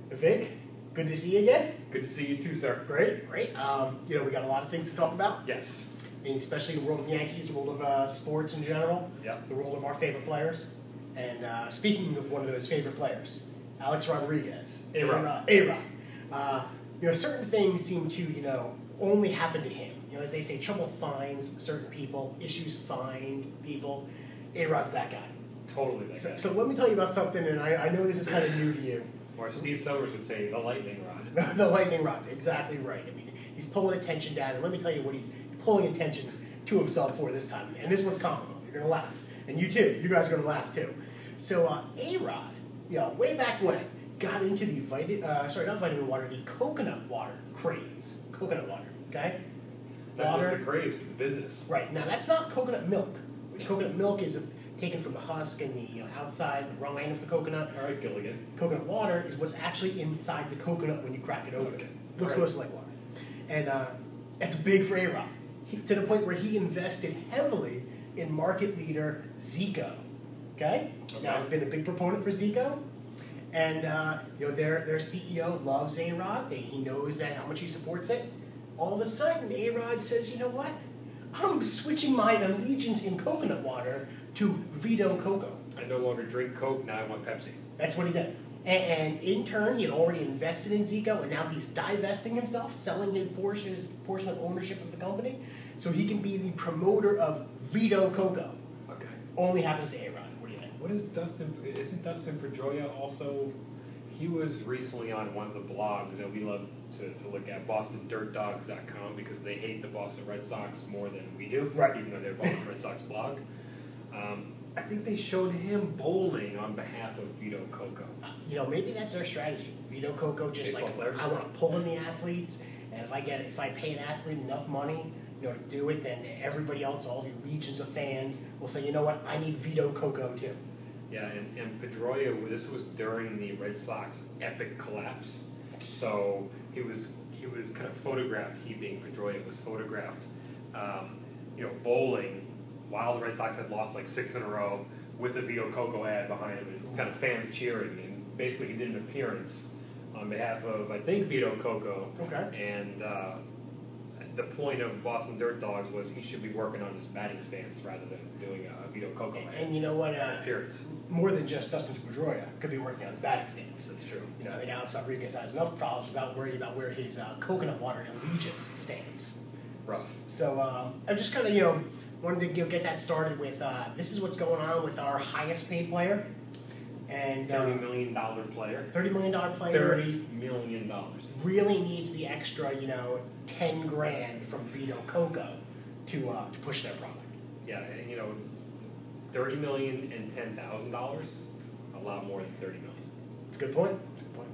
Vic, good to see you again. Good to see you too, sir. Great, great. We got a lot of things to talk about. Yes. I mean, especially the world of Yankees, the world of sports in general. Yep. The world of our favorite players. And speaking of one of those favorite players, Alex Rodriguez. Arod. Arod. Certain things seem to, only happen to him. As they say, trouble finds certain people, issues find people. Arod's that guy. Totally that guy. So let me tell you about something, and I know this is kind of new to you. Or Steve Summers would say, the lightning rod. The lightning rod, exactly right. I mean, he's pulling attention down, and let me tell you what he's pulling attention to himself for this time. And this one's comical. You're going to laugh. And you too. You guys are going to laugh too. So Arod, way back when, got into the the coconut water craze. Coconut water, okay? Not just the craze, but the business. Right. Now, that's not coconut milk, which coconut milk is taken from the husk and the outside, the rind of the coconut. All right, Gilligan. Coconut water is what's actually inside the coconut when you crack it open. Okay. Looks Right. mostly like water. And it's big for Arod, to the point where he invested heavily in market leader Zico. Okay? Now, I've been a big proponent for Zico. And, their CEO loves Arod. He knows that how much he supports it. All of a sudden, Arod says, you know what? I'm switching my allegiance in coconut water to Vito Coco. I no longer drink Coke, now I want Pepsi. That's what he did. And in turn, he had already invested in Zico, and now he's divesting himself, selling his portion of ownership of the company, so he can be the promoter of Vito Coco. Okay. Only happens to Arod. What do you think? What is isn't Dustin Pedroia also, he was recently on one of the blogs that we love to look at, BostonDirtDogs.com, because they hate the Boston Red Sox more than we do, right? Even though they're Boston Red Sox blog. I think they showed him bowling on behalf of Vito Coco. Maybe that's their strategy. Vito Coco just Baseball players. I want to pull in the athletes, and if I pay an athlete enough money, to do it, then everybody else, all the legions of fans, will say, you know what, I need Vito Coco too. Yeah, and Pedroia, this was during the Red Sox epic collapse. So he was kind of photographed, he being Pedroia, was photographed, bowling while the Red Sox had lost like 6 in a row with a Vito Coco ad behind him and kind of fans cheering. And basically he did an appearance on behalf of, I think, Vito Coco. Okay. And the point of Boston Dirt Dogs was he should be working on his batting stance rather than doing a Vito Coco ad. And you know what? Appearance. More than just Dustin Pedroia could be working on his batting stance. That's true. I think Alex Rodriguez has enough problems without worrying about where his coconut water allegiance stands. Right. So I'm just kind of, wanted to get that started with, this is what's going on with our highest paid player. And $30 million player. $30 million player. $30 million. Really needs the extra, 10 grand from Vito Coco to push their product. Yeah, and $30 million and $10,000, a lot more than $30 million. It's a good point. Good point.